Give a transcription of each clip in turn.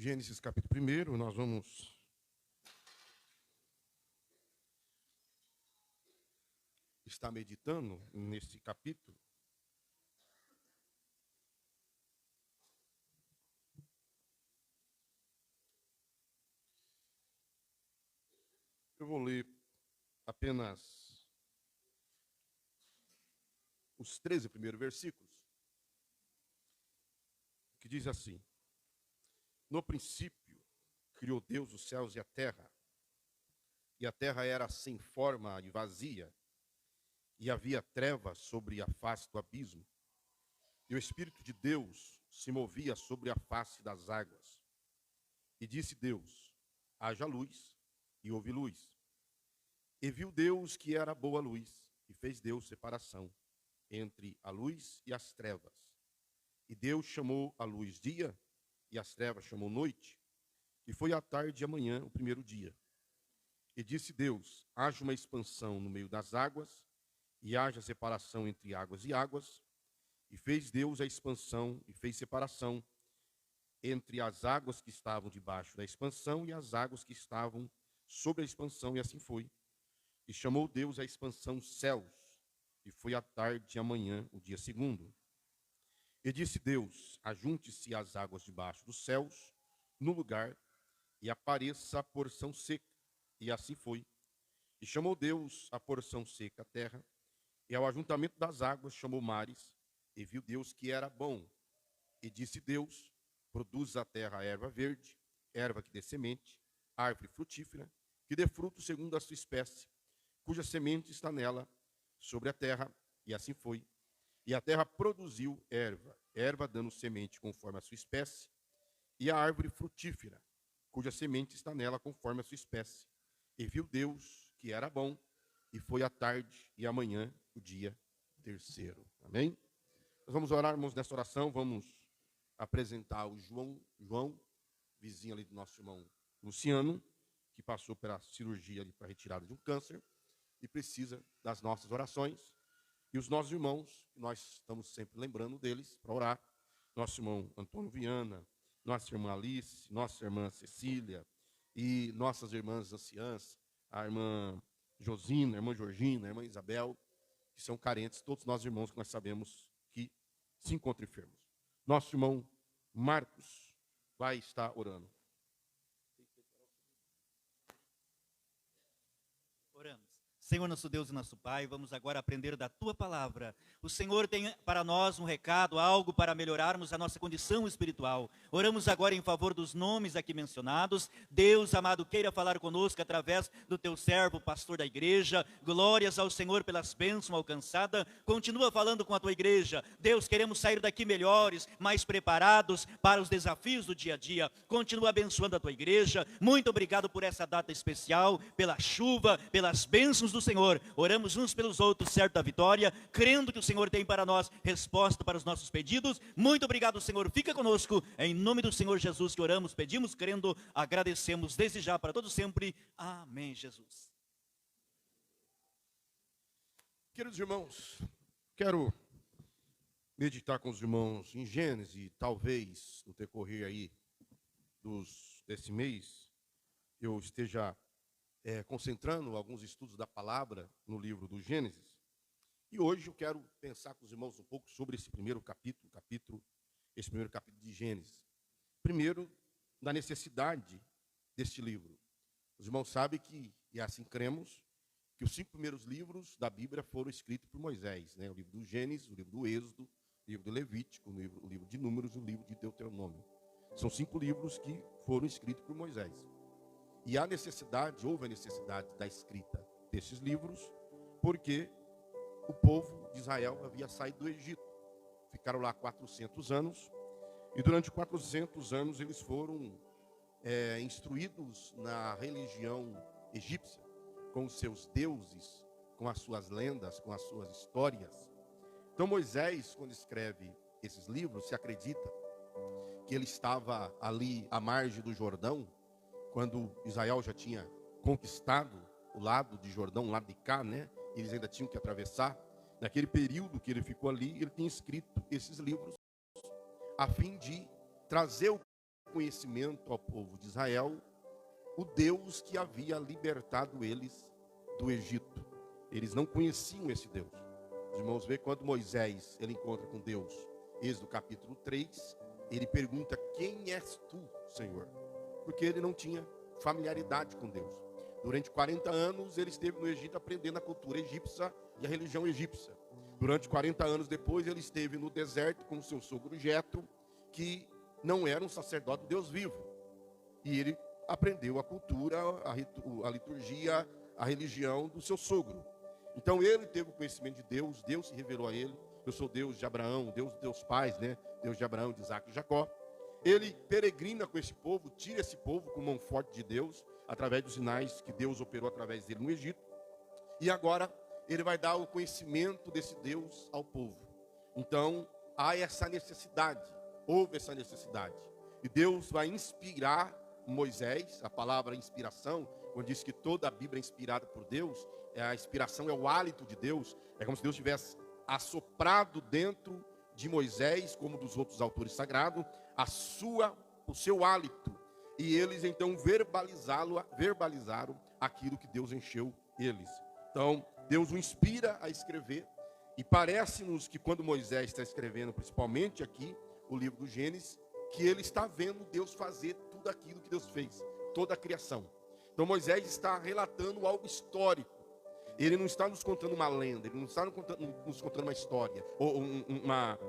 Gênesis capítulo 1, nós vamos estar meditando nesse capítulo. Eu vou ler apenas os 13 primeiros versículos, que diz assim: No princípio criou Deus os céus e a terra era sem forma e vazia, e havia trevas sobre a face do abismo, e o Espírito de Deus se movia sobre a face das águas. E disse Deus: haja luz, e houve luz. E viu Deus que era boa luz, e fez Deus separação entre a luz e as trevas. E Deus chamou a luz dia, e as trevas chamou noite, e foi a tarde e a manhã o primeiro dia. E disse Deus: haja uma expansão no meio das águas, e haja separação entre águas e águas. E fez Deus a expansão, e fez separação entre as águas que estavam debaixo da expansão e as águas que estavam sobre a expansão, e assim foi. E chamou Deus a expansão céus, e foi a tarde e a manhã o dia segundo. E disse Deus: ajunte-se as águas debaixo dos céus, no lugar, e apareça a porção seca. E assim foi. E chamou Deus a porção seca a terra, e ao ajuntamento das águas chamou mares, e viu Deus que era bom. E disse Deus: produza a terra erva verde, erva que dê semente, árvore frutífera, que dê fruto segundo a sua espécie, cuja semente está nela, sobre a terra. E assim foi. E a terra produziu erva dando semente conforme a sua espécie, e a árvore frutífera, cuja semente está nela conforme a sua espécie. E viu Deus que era bom, e foi a tarde e a manhã o dia terceiro. Amém? Nós vamos orar, irmãos, nessa oração, vamos apresentar o João, vizinho ali do nosso irmão Luciano, que passou pela cirurgia ali para a retirada de um câncer, e precisa das nossas orações. E os nossos irmãos, nós estamos sempre lembrando deles para orar. Nosso irmão Antônio Viana, nossa irmã Alice, nossa irmã Cecília, e nossas irmãs anciãs, a irmã Josina, a irmã Georgina, a irmã Isabel, que são carentes, todos nós irmãos que nós sabemos que se encontram enfermos. Nosso irmão Marcos vai estar orando. Oramos. Senhor, nosso Deus e nosso Pai, vamos agora aprender da Tua palavra. O Senhor tem para nós um recado, algo para melhorarmos a nossa condição espiritual. Oramos agora em favor dos nomes aqui mencionados. Deus amado, queira falar conosco através do Teu servo, pastor da igreja. Glórias ao Senhor pelas bênçãos alcançadas. Continua falando com a Tua igreja. Deus, queremos sair daqui melhores, mais preparados para os desafios do dia a dia. Continua abençoando a Tua igreja. Muito obrigado por essa data especial, pela chuva, pelas bênçãos do Senhor. Oramos uns pelos outros, certo da vitória, crendo que o Senhor tem para nós resposta para os nossos pedidos. Muito obrigado, Senhor. Fica conosco. Em nome do Senhor Jesus que oramos, pedimos, crendo, agradecemos desde já para todos sempre. Amém, Jesus. Queridos irmãos, quero meditar com os irmãos em Gênesis. Talvez no decorrer aí desse mês eu esteja concentrando alguns estudos da palavra no livro do Gênesis. E hoje eu quero pensar com os irmãos um pouco sobre esse primeiro capítulo de Gênesis. Primeiro, da necessidade deste livro. Os irmãos sabem que, e assim cremos, que os 5 primeiros livros da Bíblia foram escritos por Moisés, né? O livro do Gênesis, o livro do Êxodo, o livro do Levítico, o livro de Números e o livro de Deuteronômio. São 5 livros que foram escritos por Moisés. E houve a necessidade da escrita desses livros, porque o povo de Israel havia saído do Egito. Ficaram lá 400 anos, e durante 400 anos eles foram instruídos na religião egípcia, com os seus deuses, com as suas lendas, com as suas histórias. Então Moisés, quando escreve esses livros, se acredita que ele estava ali à margem do Jordão, quando Israel já tinha conquistado o lado de Jordão, o lado de cá, né? Eles ainda tinham que atravessar. Naquele período que ele ficou ali, ele tinha escrito esses livros a fim de trazer o conhecimento ao povo de Israel o Deus que havia libertado eles do Egito. Eles não conheciam esse Deus. Os irmãos veem quando Moisés ele encontra com Deus, Êxodo capítulo 3, ele pergunta: quem és tu, Senhor? Porque ele não tinha familiaridade com Deus. Durante 40 anos ele esteve no Egito aprendendo a cultura egípcia e a religião egípcia. Durante 40 anos depois ele esteve no deserto com o seu sogro Jetro, que não era um sacerdote do Deus vivo. E ele aprendeu a cultura, a liturgia, a religião do seu sogro. Então ele teve o conhecimento de Deus, Deus se revelou a ele: eu sou Deus de Abraão, Deus dos teus pais, né? Deus de Abraão, de Isaac e Jacó. Ele peregrina com esse povo, tira esse povo com mão forte de Deus, através dos sinais que Deus operou através dele no Egito. E agora ele vai dar o conhecimento desse Deus ao povo. Então há essa necessidade, houve essa necessidade. E Deus vai inspirar Moisés. A palavra inspiração, quando diz que toda a Bíblia é inspirada por Deus, a inspiração é o hálito de Deus. É como se Deus tivesse assoprado dentro de Moisés, como dos outros autores sagrados, o seu hálito. E eles então verbalizaram aquilo que Deus encheu eles. Então Deus o inspira a escrever. E parece-nos que quando Moisés está escrevendo, principalmente aqui, o livro do Gênesis, que ele está vendo Deus fazer tudo aquilo que Deus fez, toda a criação. Então Moisés está relatando algo histórico. Ele não está nos contando uma lenda, ele não está nos contando uma história, ou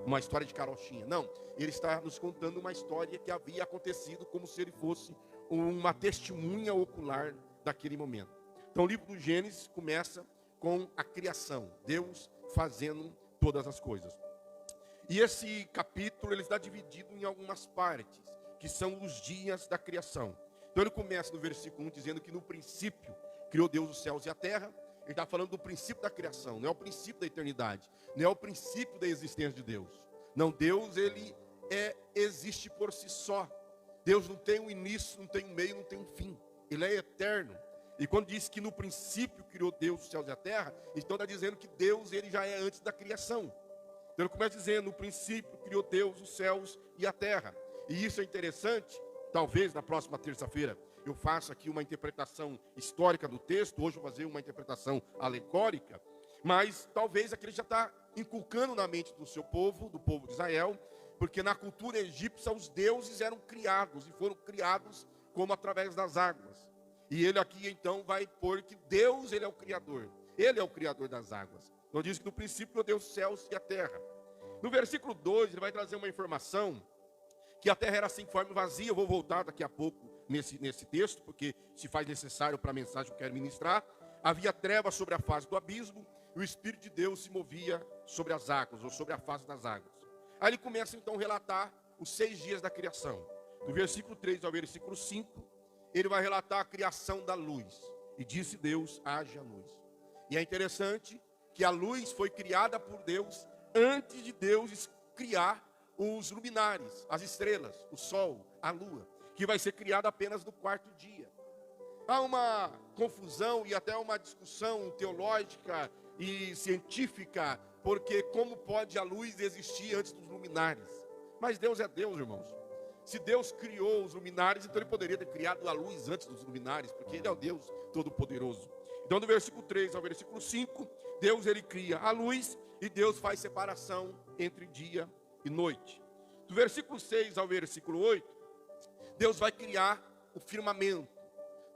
uma história de carochinha. Não, ele está nos contando uma história que havia acontecido, como se ele fosse uma testemunha ocular daquele momento. Então o livro do Gênesis começa com a criação, Deus fazendo todas as coisas. E esse capítulo ele está dividido em algumas partes, que são os dias da criação. Então ele começa no versículo 1 dizendo que no princípio criou Deus os céus e a terra. Ele está falando do princípio da criação, não é o princípio da eternidade, não é o princípio da existência de Deus. Não, Deus ele existe por si só. Deus não tem um início, não tem um meio, não tem um fim. Ele é eterno. E quando diz que no princípio criou Deus os céus e a terra, então está dizendo que Deus ele já é antes da criação. Então ele começa dizendo: no princípio criou Deus os céus e a terra. E isso é interessante. Talvez na próxima terça-feira eu faça aqui uma interpretação histórica do texto. Hoje eu vou fazer uma interpretação alegórica. Mas talvez aquele já está inculcando na mente do seu povo, do povo de Israel, porque na cultura egípcia os deuses eram criados e foram criados como através das águas. E ele aqui então vai pôr que Deus ele é o Criador. Ele é o Criador das águas. Então diz que no princípio criou Deus os céus e a terra. No versículo 2 ele vai trazer uma informação que a terra era sem forma e vazia. Eu vou voltar daqui a pouco nesse texto, porque se faz necessário para a mensagem que eu quero ministrar. Havia trevas sobre a face do abismo, e o Espírito de Deus se movia sobre as águas, ou sobre a face das águas. Aí ele começa então a relatar os 6 dias da criação. Do versículo 3 ao versículo 5, ele vai relatar a criação da luz. E disse Deus: haja luz. E é interessante que a luz foi criada por Deus antes de Deus criar os luminares, as estrelas, o sol, a lua, que vai ser criada apenas no 4º dia. Há uma confusão e até uma discussão teológica e científica, porque como pode a luz existir antes dos luminares? Mas Deus é Deus, irmãos. Se Deus criou os luminares, então ele poderia ter criado a luz antes dos luminares, porque ele é o Deus Todo-Poderoso. Então do versículo 3 ao versículo 5, Deus ele cria a luz e Deus faz separação entre dia e noite. Do versículo 6 ao versículo 8, Deus vai criar o firmamento.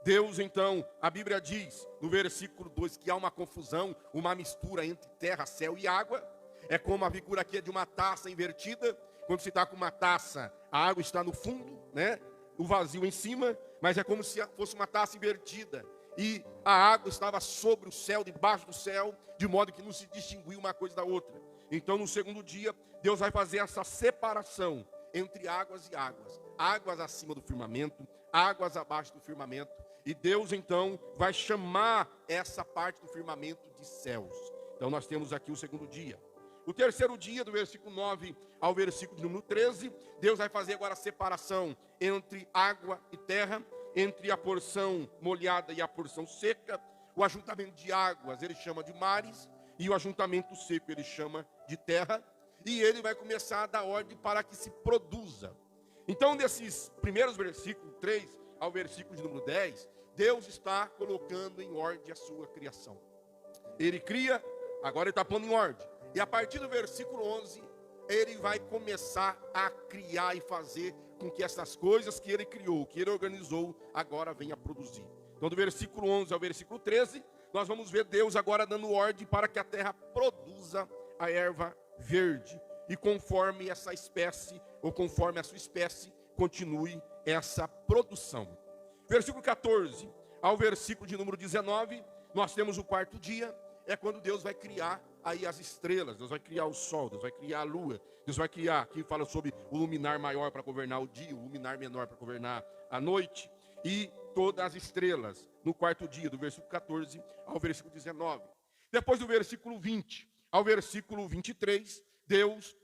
Deus então, a Bíblia diz no versículo 2 que há uma confusão, uma mistura entre terra, céu e água. É como a figura aqui de uma taça invertida. Quando você está com uma taça, a água está no fundo, né? O vazio em cima, mas é como se fosse uma taça invertida. E a água estava sobre o céu, debaixo do céu, de modo que não se distinguia uma coisa da outra. Então no segundo dia, Deus vai fazer essa separação entre águas e águas. Águas acima do firmamento, águas abaixo do firmamento. E Deus então vai chamar essa parte do firmamento de céus. Então nós temos aqui o segundo dia. O terceiro dia, do versículo 9 ao versículo número 13, Deus vai fazer agora a separação entre água e terra, entre a porção molhada e a porção seca. O ajuntamento de águas ele chama de mares, e o ajuntamento seco ele chama de terra. E ele vai começar a dar ordem para que se produza. Então, nesses primeiros versículos, 3 ao versículo de número 10, Deus está colocando em ordem a sua criação. Ele cria, agora ele está pondo em ordem. E a partir do versículo 11, ele vai começar a criar e fazer com que essas coisas que ele criou, que ele organizou, agora venha a produzir. Então, do versículo 11 ao versículo 13, nós vamos ver Deus agora dando ordem para que a terra produza a erva verde. E conforme essa espécie, ou conforme a sua espécie, continue essa produção. Versículo 14 ao versículo de número 19, nós temos o quarto dia, é quando Deus vai criar aí as estrelas, Deus vai criar o sol, Deus vai criar a lua, Deus vai criar, aqui fala sobre o luminar maior para governar o dia, o luminar menor para governar a noite, e todas as estrelas, no quarto dia, do versículo 14 ao versículo 19. Depois do versículo 20 ao versículo 23, Deus,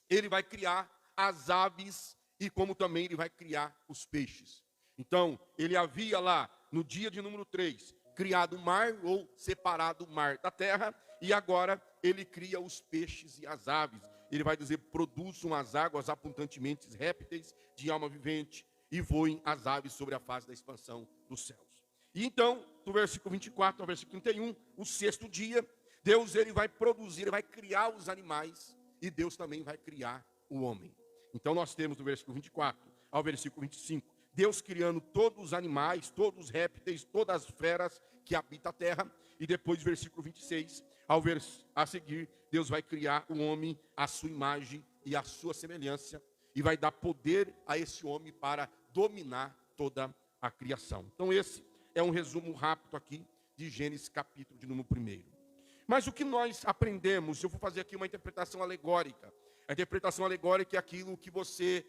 ele vai criar as aves e como também ele vai criar os peixes. Então, ele havia lá, no dia de número 3, criado o mar ou separado o mar da terra, e agora ele cria os peixes e as aves. Ele vai dizer, produzam as águas abundantemente répteis de alma vivente, e voem as aves sobre a face da expansão dos céus. E então, do versículo 24 ao versículo 31, o sexto dia, Deus ele vai produzir, ele vai criar os animais, e Deus também vai criar o homem. Então nós temos do versículo 24 ao versículo 25, Deus criando todos os animais, todos os répteis, todas as feras que habitam a terra. E depois do versículo 26 a seguir, Deus vai criar o homem à sua imagem e à sua semelhança, e vai dar poder a esse homem para dominar toda a criação. Então esse é um resumo rápido aqui de Gênesis capítulo de número 1. Mas o que nós aprendemos, eu vou fazer aqui uma interpretação alegórica. A interpretação alegórica é aquilo que você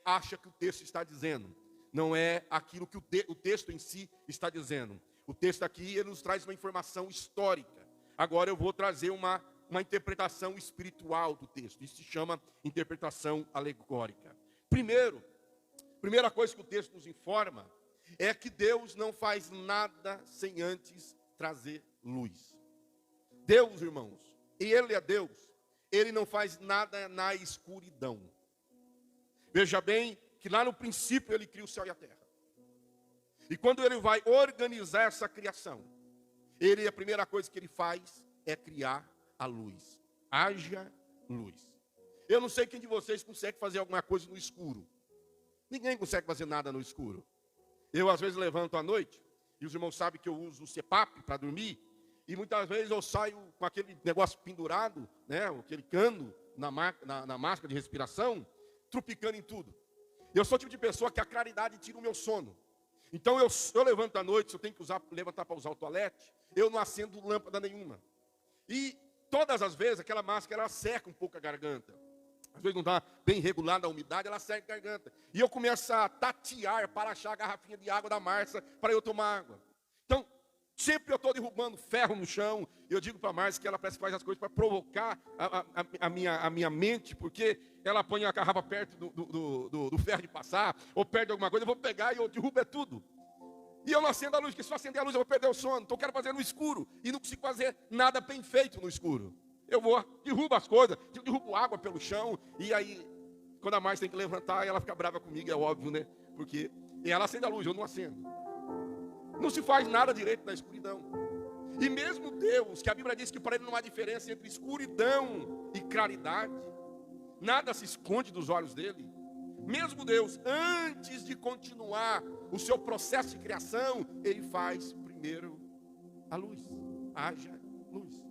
acha que o texto está dizendo. Não é aquilo que o texto em si está dizendo. O texto aqui ele nos traz uma informação histórica. Agora eu vou trazer uma interpretação espiritual do texto. Isso se chama interpretação alegórica. Primeira coisa que o texto nos informa é que Deus não faz nada sem antes trazer luz. Deus, irmãos, e Ele é Deus, Ele não faz nada na escuridão. Veja bem que lá no princípio Ele cria o céu e a terra. E quando Ele vai organizar essa criação, a primeira coisa que Ele faz é criar a luz. Haja luz. Eu não sei quem de vocês consegue fazer alguma coisa no escuro. Ninguém consegue fazer nada no escuro. Eu às vezes levanto à noite, e os irmãos sabem que eu uso o CPAP para dormir, e muitas vezes eu saio com aquele negócio pendurado, né, aquele cano na máscara de respiração, trupicando em tudo. Eu sou o tipo de pessoa que a claridade tira o meu sono. Então eu levanto à noite, se eu tenho que levantar para usar o toalete, eu não acendo lâmpada nenhuma. E todas as vezes aquela máscara ela seca um pouco a garganta. Às vezes não está bem regulada a umidade, ela seca a garganta. E eu começo a tatear para achar a garrafinha de água da Márcia para eu tomar água. Então, sempre eu estou derrubando ferro no chão. Eu digo para a Márcia que ela parece que faz as coisas para provocar a minha mente, porque ela põe a garrafa perto do ferro de passar, ou perde alguma coisa, eu vou pegar e eu derrubo tudo. E eu não acendo a luz, porque se eu acender a luz eu vou perder o sono. Então eu quero fazer no escuro, e não consigo fazer nada bem feito no escuro. Eu derrubo as coisas, derrubo água pelo chão, e aí, quando a Márcia tem que levantar, ela fica brava comigo, é óbvio, né? Porque ela acende a luz, eu não acendo. Não se faz nada direito na escuridão. E mesmo Deus, que a Bíblia diz que para Ele não há diferença entre escuridão e claridade, nada se esconde dos olhos dEle. Mesmo Deus, antes de continuar o seu processo de criação, Ele faz primeiro a luz. Haja luz.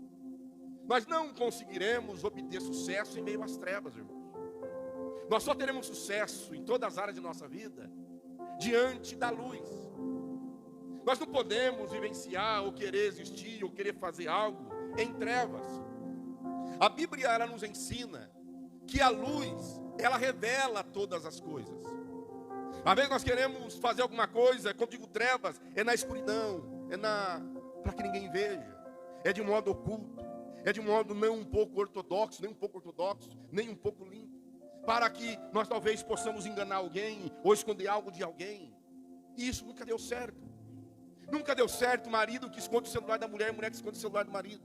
Nós não conseguiremos obter sucesso em meio às trevas, irmãos. Nós só teremos sucesso em todas as áreas de nossa vida diante da luz. Nós não podemos vivenciar ou querer existir ou querer fazer algo em trevas. A Bíblia ela nos ensina que a luz, ela revela todas as coisas. Às vezes nós queremos fazer alguma coisa, quando digo trevas, é na escuridão, para que ninguém veja, é de modo oculto, é de modo não um pouco ortodoxo, nem um pouco ortodoxo, nem um pouco limpo, para que nós talvez possamos enganar alguém ou esconder algo de alguém. E isso nunca deu certo. Nunca deu certo o marido que esconde o celular da mulher e a mulher que esconde o celular do marido.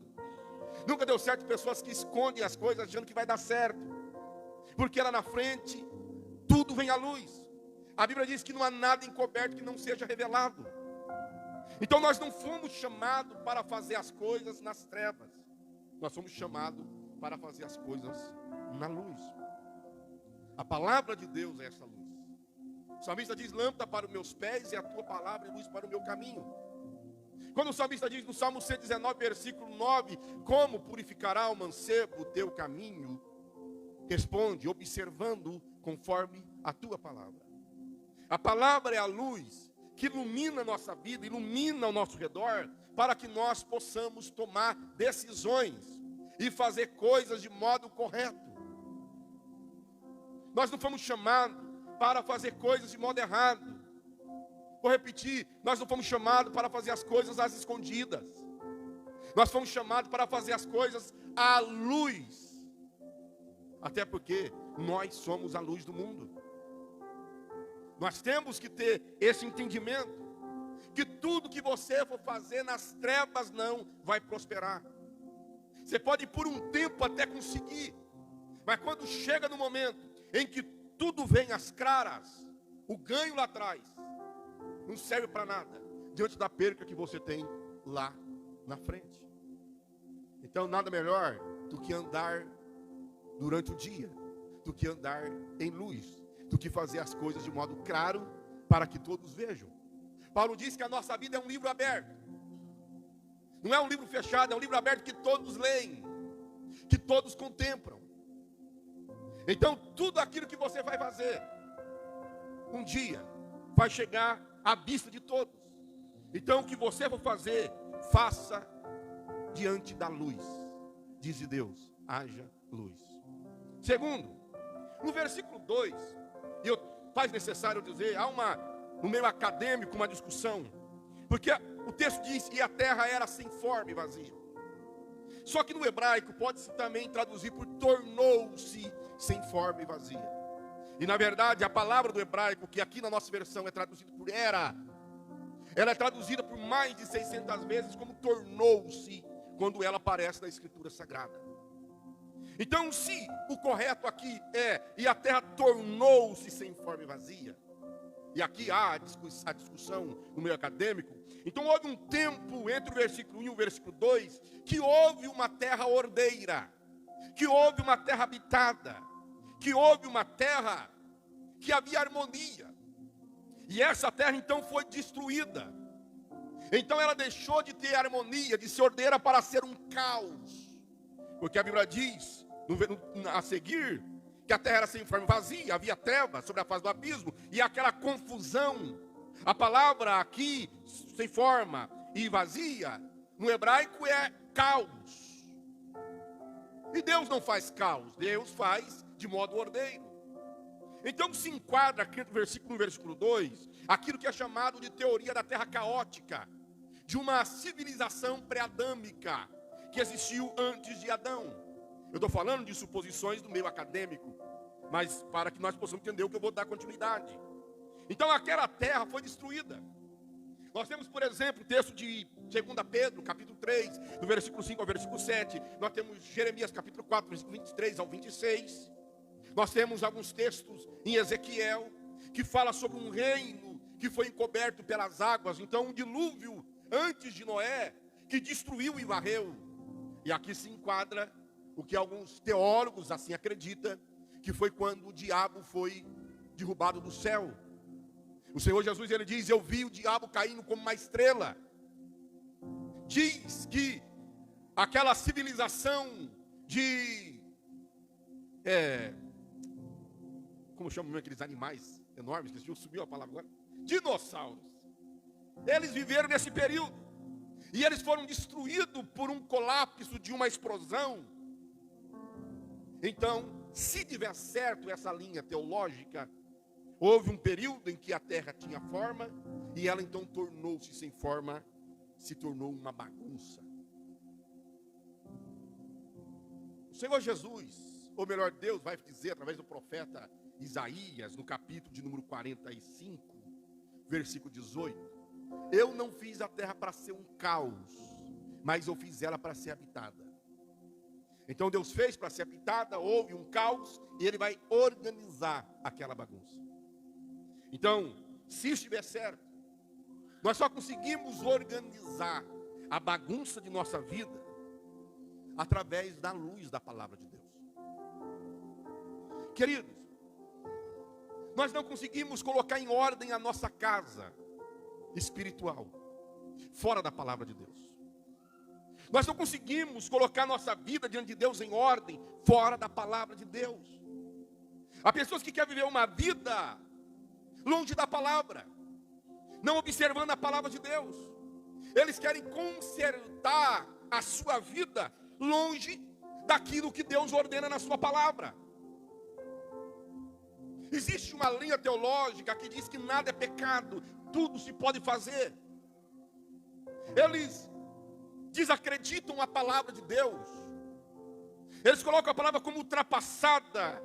Nunca deu certo pessoas que escondem as coisas achando que vai dar certo. Porque lá na frente, tudo vem à luz. A Bíblia diz que não há nada encoberto que não seja revelado. Então nós não fomos chamados para fazer as coisas nas trevas. Nós fomos chamados para fazer as coisas na luz. A palavra de Deus é essa luz. O salmista diz: lâmpada para os meus pés e a tua palavra é luz para o meu caminho. Quando o salmista diz no Salmo 119, versículo 9: como purificará o mancebo o teu caminho? Responde: observando conforme a tua palavra. A palavra é a luz que ilumina a nossa vida, ilumina ao nosso redor, para que nós possamos tomar decisões e fazer coisas de modo correto. Nós não fomos chamados para fazer coisas de modo errado. Vou repetir, nós não fomos chamados para fazer as coisas às escondidas. Nós fomos chamados para fazer as coisas à luz. Até porque nós somos a luz do mundo. Nós temos que ter esse entendimento, que tudo que você for fazer nas trevas não vai prosperar. Você pode por um tempo até conseguir, mas quando chega no momento em que tudo vem às claras, o ganho lá atrás não serve para nada, diante da perca que você tem lá na frente. Então nada melhor do que andar durante o dia, do que andar em luz, do que fazer as coisas de modo claro, para que todos vejam. Paulo diz que a nossa vida é um livro aberto. Não é um livro fechado, é um livro aberto que todos leem, que todos contemplam. Então tudo aquilo que você vai fazer, um dia, vai chegar à vista de todos. Então o que você for fazer, faça diante da luz. Diz Deus: haja luz. Segundo, no versículo 2, faz necessário dizer, há no meio acadêmico uma discussão, porque o texto diz que a terra era sem forma e vazia. Só que no hebraico pode-se também traduzir por tornou-se sem forma e vazia. E na verdade a palavra do hebraico, que aqui na nossa versão é traduzida por era, ela é traduzida por mais de 600 vezes como tornou-se, quando ela aparece na Escritura Sagrada. Então, se o correto aqui é, e a terra tornou-se sem forma e vazia, e aqui há a discussão no meio acadêmico, então houve um tempo entre o versículo 1 e o versículo 2, que houve uma terra ordeira, que houve uma terra habitada, que houve uma terra que havia harmonia, e essa terra então foi destruída. Então ela deixou de ter harmonia, de ser ordeira, para ser um caos, porque a Bíblia diz a seguir que a terra era sem forma e vazia, havia trevas sobre a face do abismo, e aquela confusão. A palavra aqui, sem forma e vazia, no hebraico é caos. E Deus não faz caos, Deus faz de modo ordeiro. Então se enquadra aqui no versículo 2, aquilo que é chamado de teoria da terra caótica, de uma civilização pré-adâmica que existiu antes de Adão. Eu estou falando de suposições do meio acadêmico, mas para que nós possamos entender o que eu vou dar continuidade. Então aquela terra foi destruída. Nós temos, por exemplo, o texto de 2 Pedro, capítulo 3, do versículo 5 ao versículo 7. Nós temos Jeremias, capítulo 4, versículo 23 ao 26. Nós temos alguns textos em Ezequiel, que fala sobre um reino que foi encoberto pelas águas. Então um dilúvio antes de Noé, que destruiu e varreu. E aqui se enquadra o que alguns teólogos assim acreditam, que foi quando o diabo foi derrubado do céu. O Senhor Jesus, ele diz: eu vi o diabo caindo como uma estrela. Diz que aquela civilização de como chamam aqueles animais enormes, que subiu a palavra agora, dinossauros, eles viveram nesse período, e eles foram destruídos por um colapso de uma explosão. Então, se tiver certo essa linha teológica, houve um período em que a terra tinha forma, e ela então tornou-se sem forma, se tornou uma bagunça. O Senhor Jesus, ou melhor, Deus vai dizer através do profeta Isaías, no capítulo de número 45, versículo 18: eu não fiz a terra para ser um caos, mas eu fiz ela para ser habitada. Então Deus fez para ser habitada, houve um caos, e Ele vai organizar aquela bagunça. Então, se estiver certo, nós só conseguimos organizar a bagunça de nossa vida através da luz da palavra de Deus. Queridos, nós não conseguimos colocar em ordem a nossa casa espiritual fora da palavra de Deus. Nós não conseguimos colocar nossa vida diante de Deus em ordem fora da palavra de Deus. Há pessoas que querem viver uma vida longe da palavra, não observando a palavra de Deus. Eles querem consertar a sua vida longe daquilo que Deus ordena na sua palavra. Existe uma linha teológica que diz que nada é pecado, tudo se pode fazer. Eles desacreditam a palavra de Deus. Eles colocam a palavra como ultrapassada,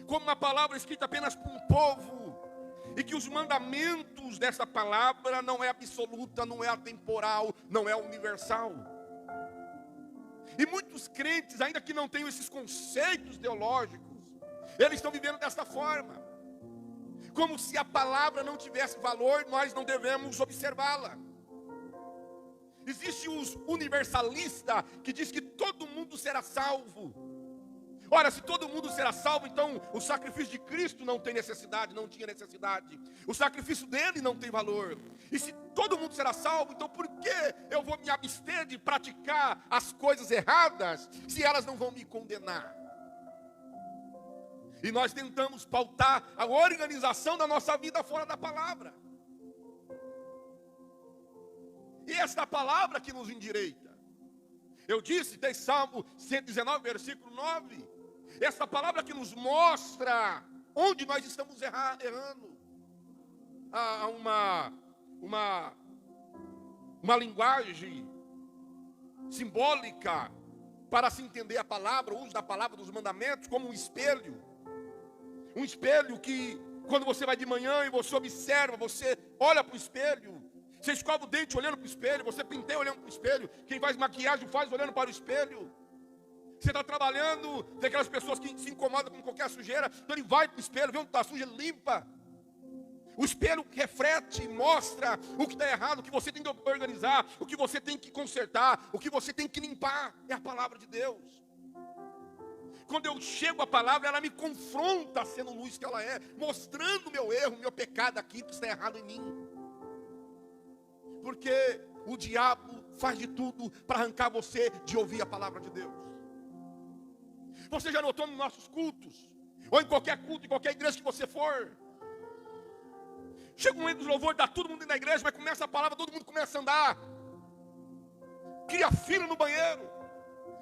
como uma palavra escrita apenas por um povo, e que os mandamentos dessa palavra não é absoluta, não é atemporal, não é universal. E muitos crentes, ainda que não tenham esses conceitos teológicos, eles estão vivendo dessa forma, como se a palavra não tivesse valor, nós não devemos observá-la. Existe os universalistas que diz que todo mundo será salvo. Ora, se todo mundo será salvo, então o sacrifício de Cristo não tem necessidade, não tinha necessidade. O sacrifício dele não tem valor. E se todo mundo será salvo, então por que eu vou me abster de praticar as coisas erradas, se elas não vão me condenar? E nós tentamos pautar a organização da nossa vida fora da palavra. E esta palavra que nos endireita. Eu disse, tem Salmo 119, versículo 9. Essa palavra que nos mostra onde nós estamos errando. Há uma linguagem simbólica para se entender a palavra, o uso da palavra dos mandamentos como um espelho. Um espelho que, quando você vai de manhã e você observa, você olha para o espelho, você escova o dente olhando para o espelho, você penteia olhando para o espelho, quem faz maquiagem faz olhando para o espelho. Você está trabalhando, tem aquelas pessoas que se incomodam com qualquer sujeira, então ele vai para o espelho, vê onde está suja, ele limpa. O espelho reflete, mostra o que está errado, o que você tem que organizar, o que você tem que consertar, o que você tem que limpar. É a palavra de Deus. Quando eu chego à palavra, ela me confronta sendo luz que ela é, mostrando o meu erro, o meu pecado aqui, que está errado em mim. Porque o diabo faz de tudo para arrancar você de ouvir a palavra de Deus. Você já notou nos nossos cultos, ou em qualquer culto, em qualquer igreja que você for, chega um momento de louvor, dá todo mundo na igreja, mas começa a palavra, todo mundo começa a andar, cria fila no banheiro,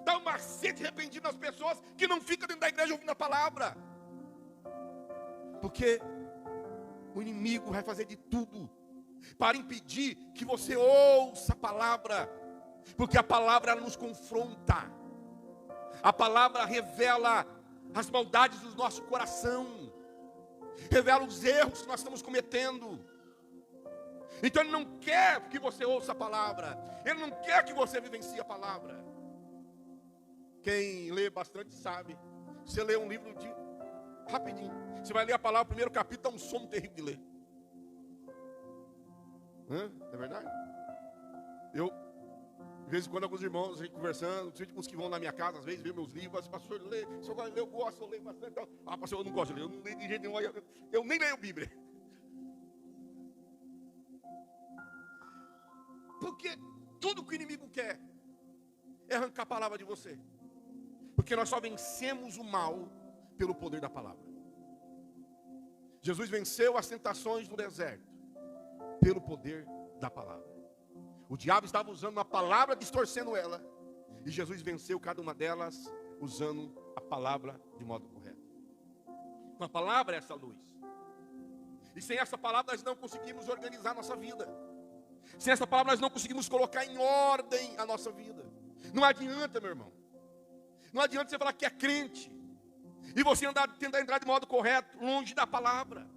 dá uma sede repentina nas pessoas que não ficam dentro da igreja ouvindo a palavra. Porque o inimigo vai fazer de tudo para impedir que você ouça a palavra. Porque a palavra ela nos confronta. A palavra revela as maldades do nosso coração. Revela os erros que nós estamos cometendo. Então ele não quer que você ouça a palavra. Ele não quer que você vivencie a palavra. Quem lê bastante sabe. Você lê um livro de rapidinho. Você vai ler a palavra, o primeiro capítulo, dá um sono terrível de ler. É verdade? Eu, de vez em quando, alguns irmãos, a gente conversando, uns que vão na minha casa, às vezes, ver meus livros, pastor, lê, se eu gosto, eu gosto, eu leio bastante. Então, pastor, eu não gosto de ler, eu não leio de jeito nenhum, eu nem leio a Bíblia. Porque tudo que o inimigo quer é arrancar a palavra de você. Porque nós só vencemos o mal pelo poder da palavra. Jesus venceu as tentações do deserto pelo poder da palavra. O diabo estava usando a palavra, distorcendo ela, e Jesus venceu cada uma delas usando a palavra de modo correto. Então, a palavra é essa luz. E sem essa palavra nós não conseguimos organizar a nossa vida. Sem essa palavra nós não conseguimos colocar em ordem a nossa vida. Não adianta, meu irmão. Não adianta você falar que é crente e você tentar entrar de modo correto, longe da palavra.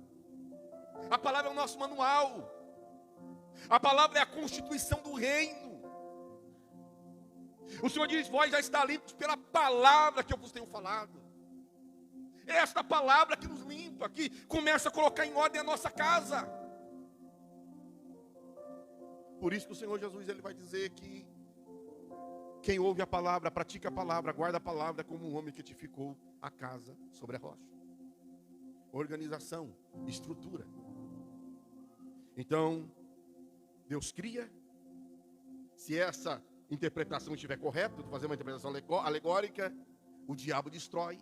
A palavra é o nosso manual. A palavra é a constituição do reino. O Senhor diz: vós já está limpos pela palavra que eu vos tenho falado. É esta palavra que nos limpa, que começa a colocar em ordem a nossa casa. Por isso que o Senhor Jesus, ele vai dizer que quem ouve a palavra, pratica a palavra, guarda a palavra, como um homem que edificou a casa sobre a rocha. Organização, estrutura. Então, Deus cria. Se essa interpretação estiver correta, vou fazer uma interpretação alegórica, o diabo destrói.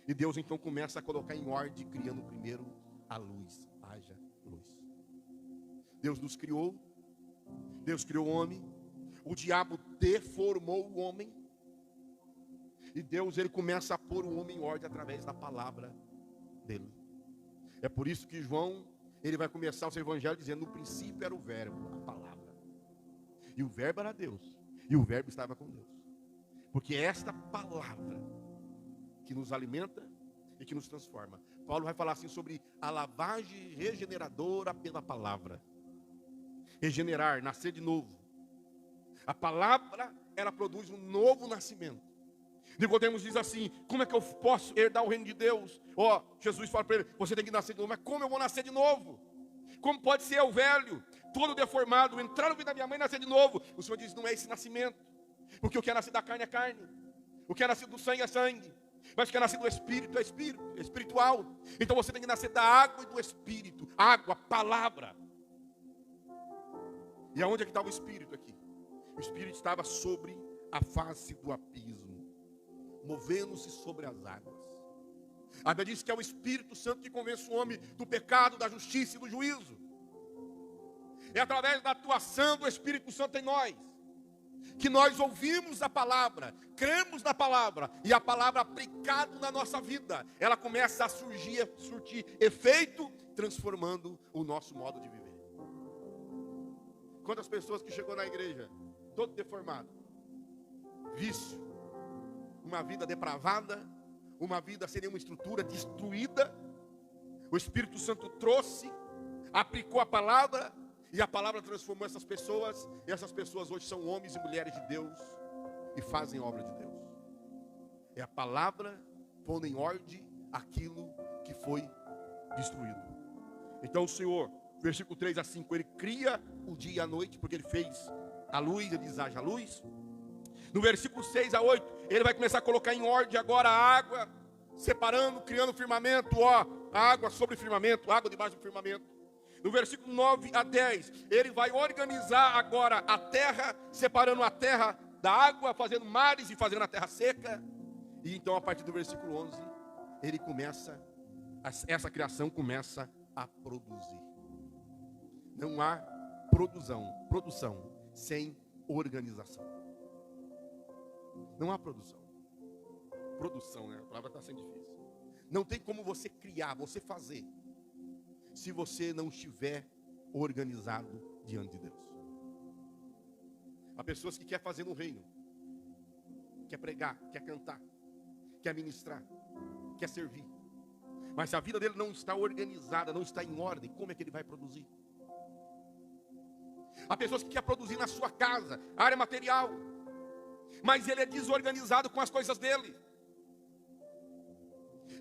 E Deus então começa a colocar em ordem, criando primeiro a luz. Haja luz. Deus nos criou. Deus criou o homem. O diabo deformou o homem. E Deus, ele começa a pôr o homem em ordem através da palavra dele. É por isso que João, ele vai começar o seu evangelho dizendo: no princípio era o verbo, a palavra. E o verbo era Deus. E o verbo estava com Deus. Porque é esta palavra que nos alimenta e que nos transforma. Paulo vai falar assim sobre a lavagem regeneradora pela palavra. Regenerar, nascer de novo. A palavra, ela produz um novo nascimento. Nicodemos diz assim: como é que eu posso herdar o reino de Deus? Jesus fala para ele: você tem que nascer de novo. Mas como eu vou nascer de novo? Como pode ser eu velho, todo deformado, entrar no ventre da minha mãe e nascer de novo? O Senhor diz: não é esse nascimento. Porque o que é nascido da carne é carne. O que é nascido do sangue é sangue. Mas o que é nascido do Espírito é Espírito, é espiritual. Então você tem que nascer da água e do Espírito. Água, palavra. E aonde é que estava o Espírito aqui? O Espírito estava sobre a face do abismo, movendo-se sobre as águas. A Bíblia diz que é o Espírito Santo que convence o homem do pecado, da justiça e do juízo. É através da atuação do Espírito Santo em nós que nós ouvimos a palavra, cremos na palavra, e a palavra aplicada na nossa vida, ela começa a surtir efeito, transformando o nosso modo de viver. Quantas pessoas que chegou na igreja, todo deformado, vício, uma vida depravada, uma vida sem nenhuma estrutura, destruída. O Espírito Santo trouxe, aplicou a palavra, e a palavra transformou essas pessoas. E essas pessoas hoje são homens e mulheres de Deus e fazem obra de Deus. É a palavra pondo em ordem aquilo que foi destruído. Então o Senhor, versículo 3 a 5, ele cria o dia e a noite, porque ele fez a luz, ele diz: haja luz. No versículo 6 a 8, ele vai começar a colocar em ordem agora a água, separando, criando firmamento, água sobre firmamento, água debaixo do firmamento. No versículo 9 a 10, ele vai organizar agora a terra, separando a terra da água, fazendo mares e fazendo a terra seca. E então, a partir do versículo 11, ele começa, essa criação começa a produzir. Não há produção sem organização. Não há produção. Produção, né? A palavra está sendo difícil. Não tem como você criar, você fazer, se você não estiver organizado diante de Deus. Há pessoas que querem fazer no reino, quer pregar, quer cantar, quer ministrar, quer servir, mas se a vida dele não está organizada, não está em ordem, como é que ele vai produzir? Há pessoas que querem produzir na sua casa, área material, mas ele é desorganizado com as coisas dele.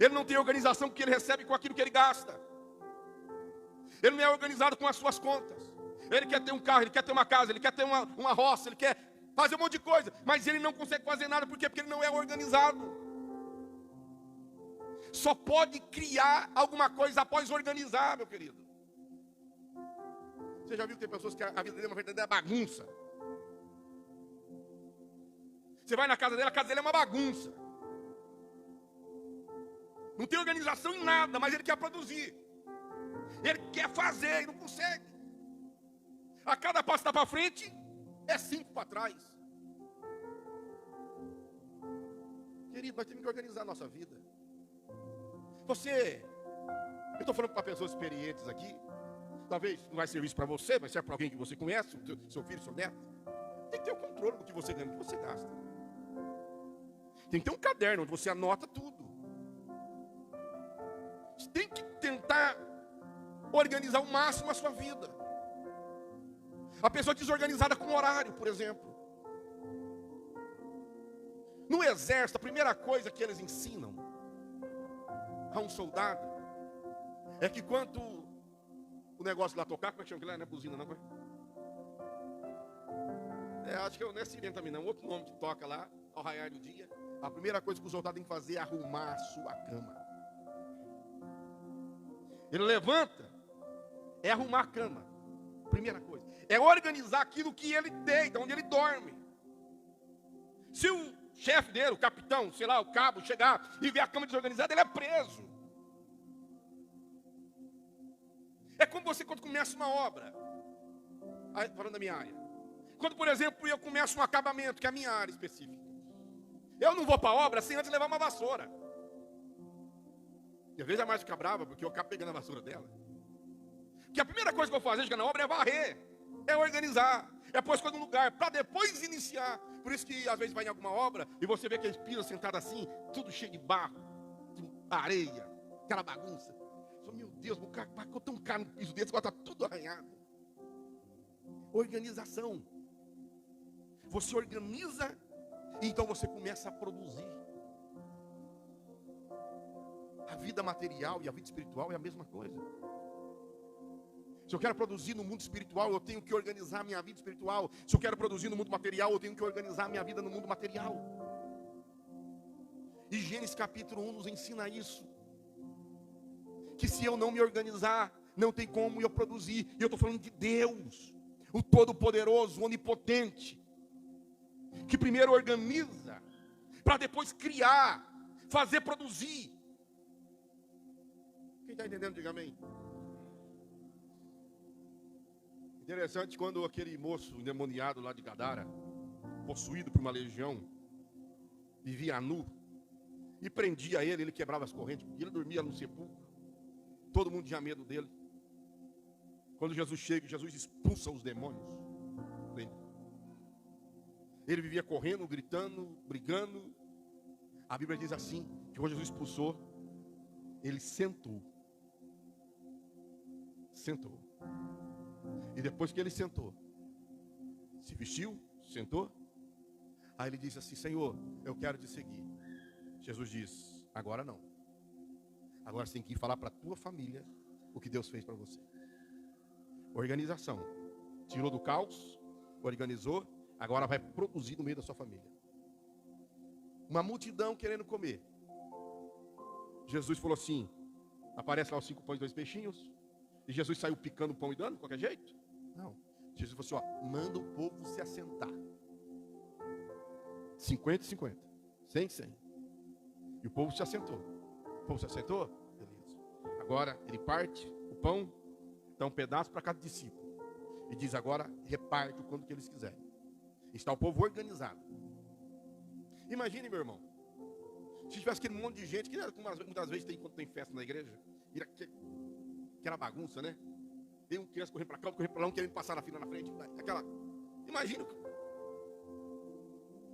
Ele não tem organização porque ele recebe com aquilo que ele gasta. Ele não é organizado com as suas contas. Ele quer ter um carro, ele quer ter uma casa, ele quer ter uma roça, ele quer fazer um monte de coisa, mas ele não consegue fazer nada. Por quê? Porque ele não é organizado. Só pode criar alguma coisa após organizar, meu querido. Você já viu que tem pessoas que a vida dele é uma verdadeira bagunça? Você vai na casa dele, a casa dele é uma bagunça. Não tem organização em nada, mas ele quer produzir. Ele quer fazer e não consegue. A cada passo que está para frente, é 5 para trás. Querido, nós temos que organizar a nossa vida. Eu estou falando para pessoas experientes aqui. Talvez não vai servir isso para você, mas serve para alguém que você conhece, seu filho, seu neto. Tem que ter o controle do que você ganha, do que você gasta. Tem que ter um caderno onde você anota tudo. Você tem que tentar organizar ao máximo a sua vida. A pessoa desorganizada com horário, por exemplo. No exército, a primeira coisa que eles ensinam a um soldado é que quando o negócio lá tocar, como é que chama aquilo lá? Não é buzina, não, acho que não é sirene também não, outro nome que toca lá, ao raiar do dia. A primeira coisa que o soldado tem que fazer é arrumar a sua cama. Ele levanta, é arrumar a cama. Primeira coisa. É organizar aquilo que ele deita, onde ele dorme. Se o chefe dele, o capitão, sei lá, o cabo, chegar e ver a cama desorganizada, ele é preso. É como você quando começa uma obra. Aí, falando da minha área. Quando, por exemplo, eu começo um acabamento, que é a minha área específica. Eu não vou para a obra sem antes levar uma vassoura. E às vezes a mais fica brava, porque eu acabo pegando a vassoura dela. Que a primeira coisa que eu vou fazer na obra é varrer, é organizar, é pôr as coisas no lugar, para depois iniciar. Por isso que às vezes vai em alguma obra e você vê aqueles pisos sentados assim, tudo cheio de barro, de areia, aquela bagunça. Você fala, meu Deus, o cara pagou tão caro no piso desse, agora está tudo arranhado. Organização. Você organiza e então você começa a produzir. A vida material e a vida espiritual é a mesma coisa. Se eu quero produzir no mundo espiritual, eu tenho que organizar a minha vida espiritual. Se eu quero produzir no mundo material, eu tenho que organizar a minha vida no mundo material. E Gênesis capítulo 1 nos ensina isso. Que se eu não me organizar, não tem como eu produzir. E eu estou falando de Deus, o Todo-Poderoso, o Onipotente, que primeiro organiza, para depois criar, fazer produzir. Quem está entendendo, diga amém. Interessante quando aquele moço endemoniado lá de Gadara, possuído por uma legião, vivia nu, e prendia ele quebrava as correntes, e ele dormia no sepulcro, todo mundo tinha medo dele. Quando Jesus chega, Jesus expulsa os demônios dele. Ele vivia correndo, gritando, brigando. A Bíblia diz assim, que quando Jesus expulsou, ele sentou. E depois que ele sentou, se vestiu, sentou. Aí ele disse assim, Senhor, eu quero te seguir. Jesus diz, agora não. Agora você tem que ir falar para a tua família o que Deus fez para você. Organização. Tirou do caos, organizou, agora vai produzir no meio da sua família. Uma multidão querendo comer. Jesus falou assim, aparece lá os 5 pães e 2 peixinhos. E Jesus saiu picando o pão e dando de qualquer jeito? Não. Jesus falou assim, manda o povo se assentar. 50 e 50. 100 e 100. E o povo se assentou. O povo se assentou? Beleza. Agora ele parte o pão, dá um pedaço para cada discípulo. E diz agora, reparte o quanto que eles quiserem. Está o povo organizado. Imagine, meu irmão, se tivesse aquele monte de gente, que muitas vezes tem quando tem festa na igreja, aquela bagunça, né? Tem um criança correndo para cá, correndo para lá, um querendo passar na fila na frente. Imagina.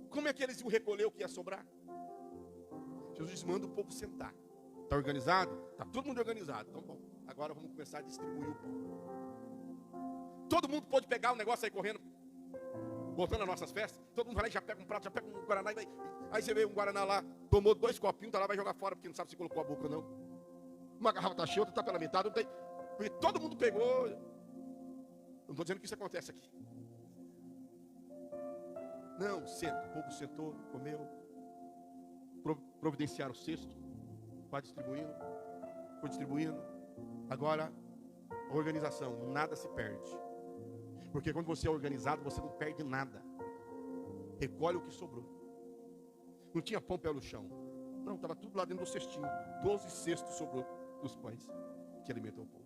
Como é que eles iam recolher o que ia sobrar? Jesus manda o povo sentar. Está organizado? Está todo mundo organizado. Então, bom, agora vamos começar a distribuir o pão. Todo mundo pode pegar o negócio aí correndo, voltando às nossas festas. Todo mundo vai lá e já pega um prato, já pega um guaraná. Aí você vê um guaraná lá, tomou 2 copinhos, tá lá, vai jogar fora, porque não sabe se colocou a boca ou não. Uma garrafa está cheia, outra está pela metade, não tem. Porque todo mundo pegou. Não estou dizendo que isso acontece aqui. Não, senta. O povo sentou, comeu. Providenciaram o cesto. Vai distribuindo. Foi distribuindo. Agora, a organização. Nada se perde. Porque quando você é organizado, você não perde nada. Recolhe o que sobrou. Não tinha pão pelo chão. Não, estava tudo lá dentro do cestinho. 12 cestos sobrou dos pães que alimentou o povo.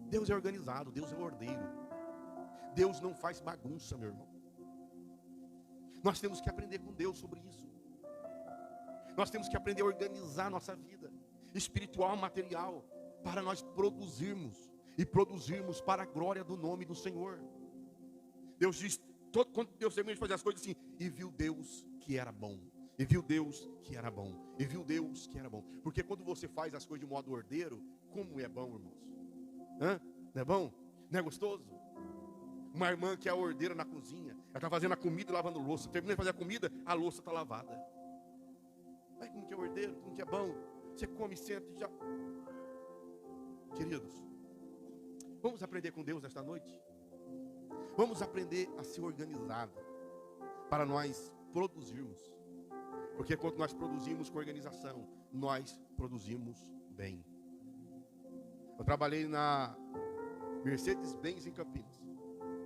Deus é organizado, Deus é ordeiro. Deus não faz bagunça, meu irmão. Nós temos que aprender com Deus sobre isso. Nós temos que aprender a organizar a nossa vida espiritual, material, para nós produzirmos e produzirmos para a glória do nome do Senhor. Deus diz, quando Deus termina de fazer as coisas assim, e viu Deus que era bom. E viu Deus que era bom. E viu Deus que era bom. Porque quando você faz as coisas de modo ordeiro, como é bom, irmãos? Não é bom? Não é gostoso? Uma irmã que é a ordeira na cozinha. Ela está fazendo a comida e lavando louça. Termina de fazer a comida, a louça está lavada. Olha como que é ordeiro, como que é bom. Você come, senta e já... Queridos, vamos aprender com Deus esta noite? Vamos aprender a ser organizado para nós produzirmos. Porque quando nós produzimos com organização, nós produzimos bem. Eu trabalhei na Mercedes-Benz em Campinas,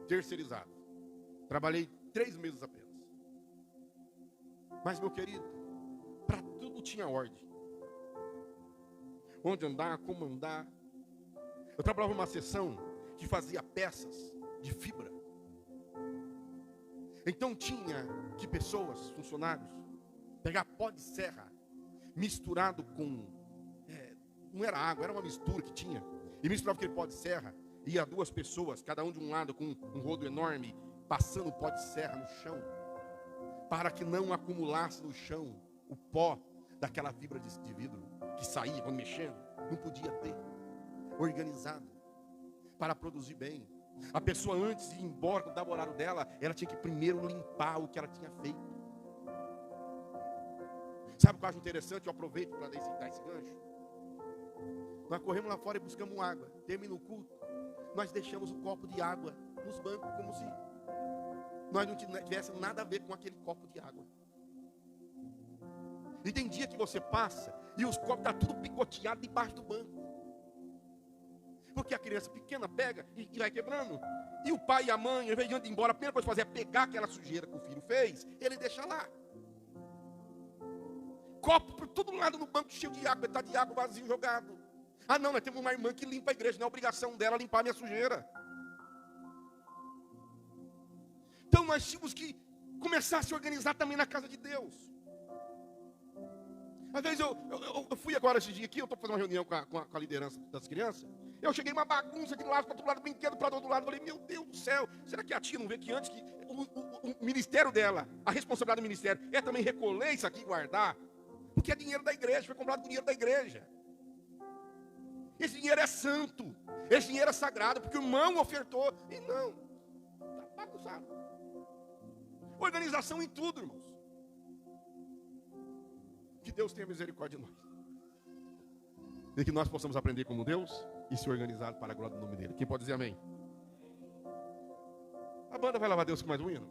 terceirizado. Trabalhei 3 meses apenas. Mas, meu querido, para tudo tinha ordem. Onde andar, como andar. Eu trabalhava numa seção que fazia peças de fibra. Então tinha que pessoas, funcionários, pegar pó de serra misturado com... não era água, era uma mistura que tinha. E misturava aquele pó de serra. Ia 2 pessoas, cada um de um lado com um rodo enorme, passando o pó de serra no chão. Para que não acumulasse no chão o pó daquela fibra de vidro que saía quando mexendo. Não podia ter. Organizado. Para produzir bem. A pessoa antes de ir embora, quando dava o horário dela, ela tinha que primeiro limpar o que ela tinha feito. Sabe o que eu acho interessante? Eu aproveito para dar esse gancho. Nós corremos lá fora e buscamos água. Termina o culto. Nós deixamos um copo de água nos bancos, como se nós não tivéssemos nada a ver com aquele copo de água. E tem dia que você passa e os copos estão tudo picoteados debaixo do banco. Porque a criança pequena pega e vai quebrando. E o pai e a mãe, ao invés de ir embora, a primeira coisa que fazer é pegar aquela sujeira que o filho fez, ele deixa lá. Copo por todo lado no banco cheio de água, metade de água vazio jogado. Ah não, nós temos uma irmã que limpa a igreja, não é obrigação dela limpar a minha sujeira. Então nós tínhamos que começar a se organizar também na casa de Deus. Às vezes eu fui agora esse dia aqui, eu estou fazendo uma reunião com a liderança das crianças. Eu cheguei uma bagunça de um lado para outro lado, brinquedo para outro lado. Falei, meu Deus do céu, será que a tia não vê que antes que o ministério dela, a responsabilidade do ministério é também recolher isso aqui e guardar? Porque é dinheiro da igreja, foi comprado com dinheiro da igreja. Esse dinheiro é santo, esse dinheiro é sagrado, porque o irmão ofertou. E não, está bagunçado. Organização em tudo, irmãos. Que Deus tenha misericórdia de nós. E que nós possamos aprender como Deus e se organizar para a glória do nome dele. Quem pode dizer amém? A banda vai louvar Deus com mais um hino?